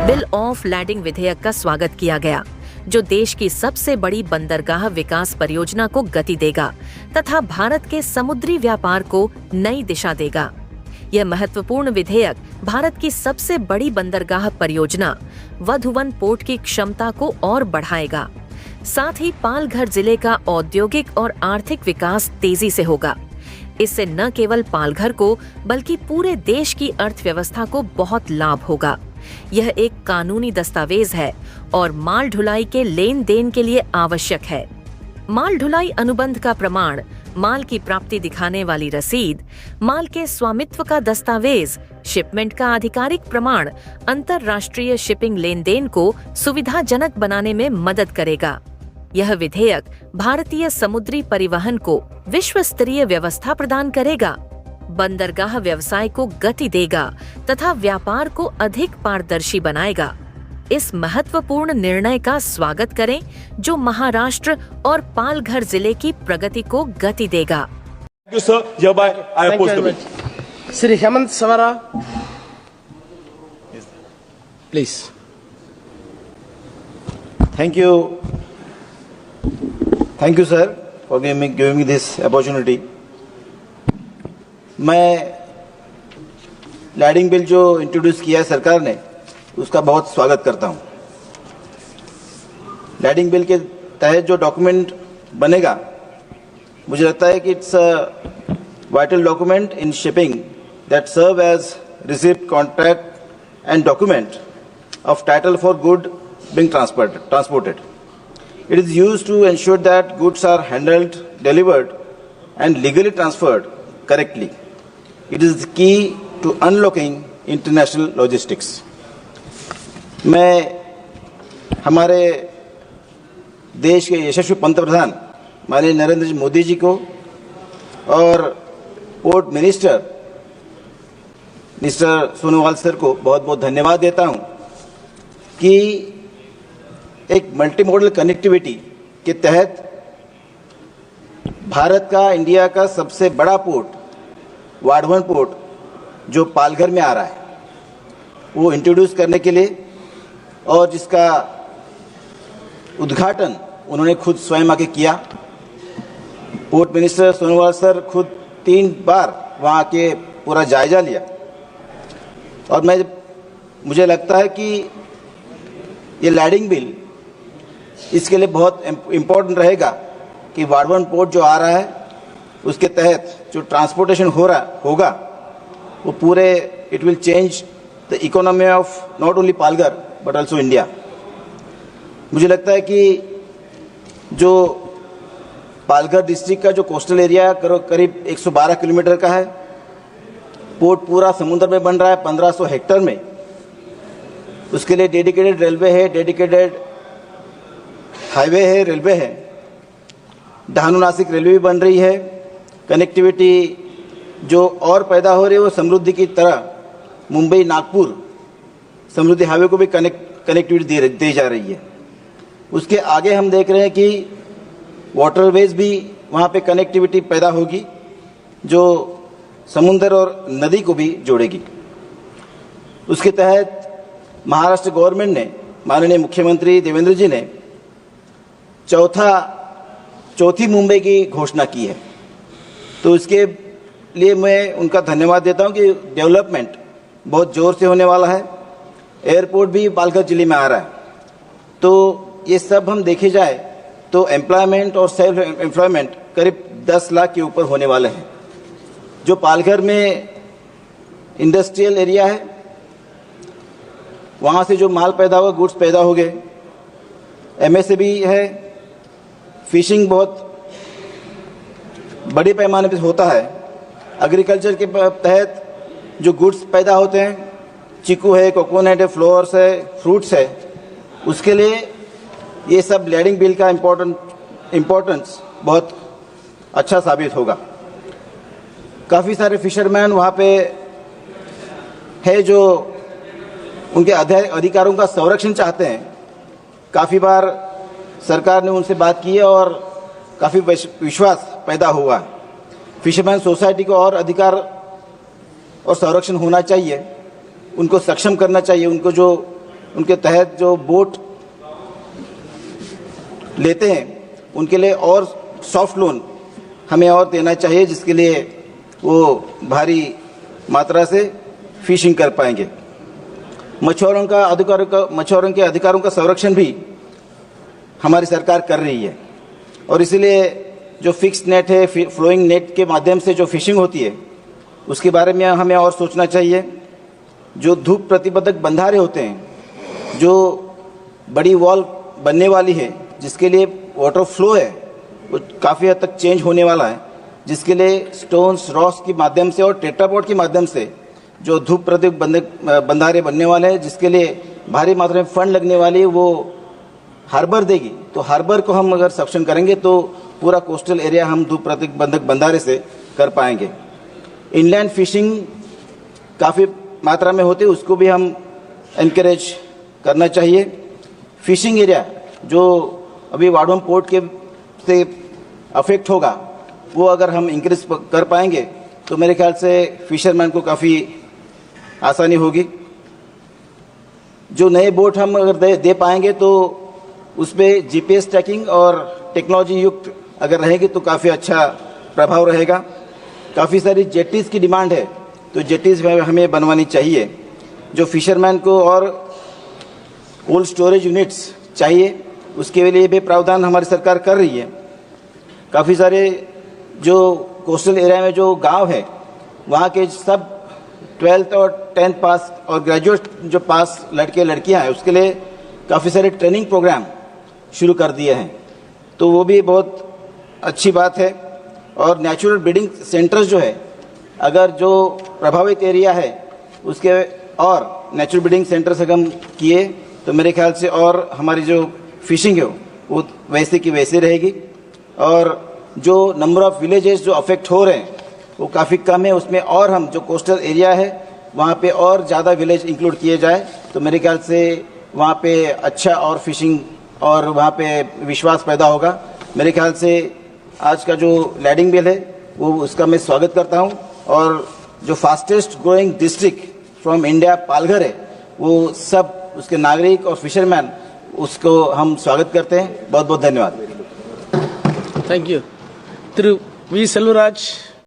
Bill of landing विधेयक का स्वागत किया गया, जो देश की सबसे बड़ी बंदरगाह विकास परियोजना को गति देगा तथा भारत के समुद्री व्यापार को नई दिशा देगा। यह महत्वपूर्ण विधेयक भारत की सबसे बड़ी बंदरगाह परियोजना वधुवन पोर्ट की क्षमता को और बढ़ाएगा। साथ ही पालघर जिले का औद्योगिक और आर्थिक विकास तेजी से होगा। इससे न केवल पालघर को बल्कि पूरे देश की अर्थव्यवस्था को बहुत लाभ होगा। यह एक कानूनी दस्तावेज है और माल ढुलाई के लेन देन के लिए आवश्यक है। माल ढुलाई अनुबंध का प्रमाण, माल की प्राप्ति दिखाने वाली रसीद, माल के स्वामित्व का दस्तावेज, शिपमेंट का आधिकारिक प्रमाण अंतर्राष्ट्रीय शिपिंग लेन देन को सुविधाजनक बनाने में मदद करेगा। यह विधेयक भारतीय समुद्री परिवहन को विश्व स्तरीय व्यवस्था प्रदान करेगा, बंदरगाह व्यवसाय को गति देगा तथा व्यापार को अधिक पारदर्शी बनाएगा। इस महत्वपूर्ण निर्णय का स्वागत करें, जो महाराष्ट्र और पालघर जिले की प्रगति को गति देगा। Shri Hemant Savra, please. Thank you, sir, for giving me this opportunity. मैं लैंडिंग बिल जो इंट्रोड्यूस किया है सरकार ने, उसका बहुत स्वागत करता हूं। लैंडिंग बिल के तहत जो डॉक्यूमेंट बनेगा, मुझे लगता है कि it's a vital document in shipping that serve as receipt, contract and document of title for good being transported. It is used to ensure that goods are handled, delivered, and legally transferred correctly. It is the key to unlocking international logistics. मैं हमारे देश के यशस्वी पंतप्रधान माननीय नरेंद्र मोदी जी को और port minister mister Sonowal sir को बहुत बहुत धन्यवाद देता हूं कि एक मल्टी मॉडल कनेक्टिविटी के तहत भारत का, इंडिया का सबसे बड़ा पोर्ट वाधवन पोर्ट जो पालघर में आ रहा है, वो इंट्रोड्यूस करने के लिए, और जिसका उद्घाटन उन्होंने खुद स्वयं आके किया। पोर्ट मिनिस्टर सोनोवाल सर खुद 3 बार वहाँ आके पूरा जायजा लिया, और मुझे लगता है कि ये लैंडिंग बिल इसके लिए बहुत इम्पोर्टेंट रहेगा कि वाधवन पोर्ट जो आ रहा है, उसके तहत जो ट्रांसपोर्टेशन होगा वो पूरे it will change the economy of not only Palghar but also India. मुझे लगता है कि जो पालघर डिस्ट्रिक्ट का जो कोस्टल एरिया करीब 112 किलोमीटर का है, पोर्ट पूरा समुद्र में बन रहा है 1500 हेक्टेयर में। उसके लिए डेडिकेटेड रेलवे है, डेडिकेटेड हाईवे है, रेलवे है, दहानू नासिक रेलवे भी बन रही है। कनेक्टिविटी जो और पैदा हो रही है वो समृद्धि की तरह मुंबई नागपुर समृद्धि हाईवे को भी कनेक्टिविटी दी जा रही है। उसके आगे हम देख रहे हैं कि वाटरवेज भी वहाँ पे कनेक्टिविटी पैदा होगी जो समुद्र और नदी को भी जोड़ेगी। उसके तहत महाराष्ट्र गवर्नमेंट ने, माननीय मुख्यमंत्री देवेंद्र जी ने चौथी मुंबई की घोषणा की है। तो इसके लिए मैं उनका धन्यवाद देता हूं कि डेवलपमेंट बहुत जोर से होने वाला है। एयरपोर्ट भी पालघर जिले में आ रहा है। तो ये सब हम देखे जाए तो एम्प्लॉयमेंट और सेल्फ एम्प्लॉयमेंट करीब 10 लाख के ऊपर होने वाले हैं। जो पालघर में इंडस्ट्रियल एरिया है, वहाँ से जो माल पैदा हुआ, गुड्स पैदा हो गए, एमएसएमई है, फिशिंग बहुत बड़े पैमाने पर होता है। एग्रीकल्चर के तहत जो गुड्स पैदा होते हैं, चीकू है, कोकोनट है, फ्लावर्स है, फ्रूट्स है, उसके लिए ये सब लैंडिंग बिल का इम्पोर्टेंस बहुत अच्छा साबित होगा। काफ़ी सारे फिशरमैन वहाँ पे है जो उनके अधिकारों का संरक्षण चाहते हैं। काफ़ी बार सरकार ने उनसे बात की है और काफ़ी विश्वास पैदा हुआ। फिशरमैन सोसाइटी को और अधिकार और संरक्षण होना चाहिए, उनको सक्षम करना चाहिए, उनको जो उनके तहत जो बोट लेते हैं उनके लिए और सॉफ्ट लोन हमें और देना चाहिए, जिसके लिए वो भारी मात्रा से फिशिंग कर पाएंगे। मछुआरों के अधिकारों का संरक्षण भी हमारी सरकार कर रही है और इसलिए जो फिक्स्ड नेट है, फ्लोइंग नेट के माध्यम से जो फिशिंग होती है उसके बारे में हमें और सोचना चाहिए। जो धूप प्रतिबंधक बंधारे होते हैं, जो बड़ी वॉल बनने वाली है, जिसके लिए वाटर फ्लो है वो काफ़ी हद तक चेंज होने वाला है, जिसके लिए स्टोन्स, रॉक्स के माध्यम से और टेट्रापॉड के माध्यम से जो धूप प्रतिबंधक बंधारे बनने वाले हैं, जिसके लिए भारी मात्रा में फंड लगने वाली है, वो हार्बर देगी। तो हार्बर को हम अगर सक्षम करेंगे तो पूरा कोस्टल एरिया हम धूप प्रतिबंधक बंधारे से कर पाएंगे। इनलैंड फिशिंग काफ़ी मात्रा में होती है, उसको भी हम एनकरेज करना चाहिए। फिशिंग एरिया जो अभी वाडोम पोर्ट के से अफेक्ट होगा, वो अगर हम इंक्रीज कर पाएंगे तो मेरे ख्याल से फिशरमैन को काफ़ी आसानी होगी। जो नए बोट हम अगर दे पाएंगे तो उस पर जीपीएस ट्रैकिंग और टेक्नोलॉजी युक्त अगर रहेगी तो काफ़ी अच्छा प्रभाव रहेगा। काफ़ी सारी जेटीज़ की डिमांड है, तो जेटीज़ हमें बनवानी चाहिए। जो फिशरमैन को और कोल्ड स्टोरेज यूनिट्स चाहिए, उसके लिए भी प्रावधान हमारी सरकार कर रही है। काफ़ी सारे जो कोस्टल एरिया में जो गांव है, वहाँ के सब 12th और 10th पास और ग्रेजुएट जो पास लड़के लड़कियाँ हैं, उसके लिए काफ़ी सारे ट्रेनिंग प्रोग्राम शुरू कर दिए हैं, तो वो भी बहुत अच्छी बात है। और नेचुरल ब्रीडिंग सेंटर्स जो है, अगर जो प्रभावित एरिया है उसके और नेचुरल ब्रीडिंग सेंटर्स अगर हम किए तो मेरे ख्याल से और हमारी जो फिशिंग है वो वैसे की वैसे रहेगी। और जो नंबर ऑफ विलेजेस जो अफेक्ट हो रहे हैं वो काफ़ी कम है, उसमें और हम जो कोस्टल एरिया है वहाँ पे और ज़्यादा विलेज इंक्लूड किए जाए तो मेरे ख्याल से वहाँ पे अच्छा और फिशिंग और वहाँ पे विश्वास पैदा होगा। मेरे ख्याल से आज का जो लैंडिंग बिल है वो उसका मैं स्वागत करता हूँ। और जो fastest growing district from India Palghar है, वो सब उसके नागरिक और फिशरमैन उसको हम स्वागत करते हैं। बहुत बहुत धन्यवाद। Thank you. Thiru V. Selvaraj.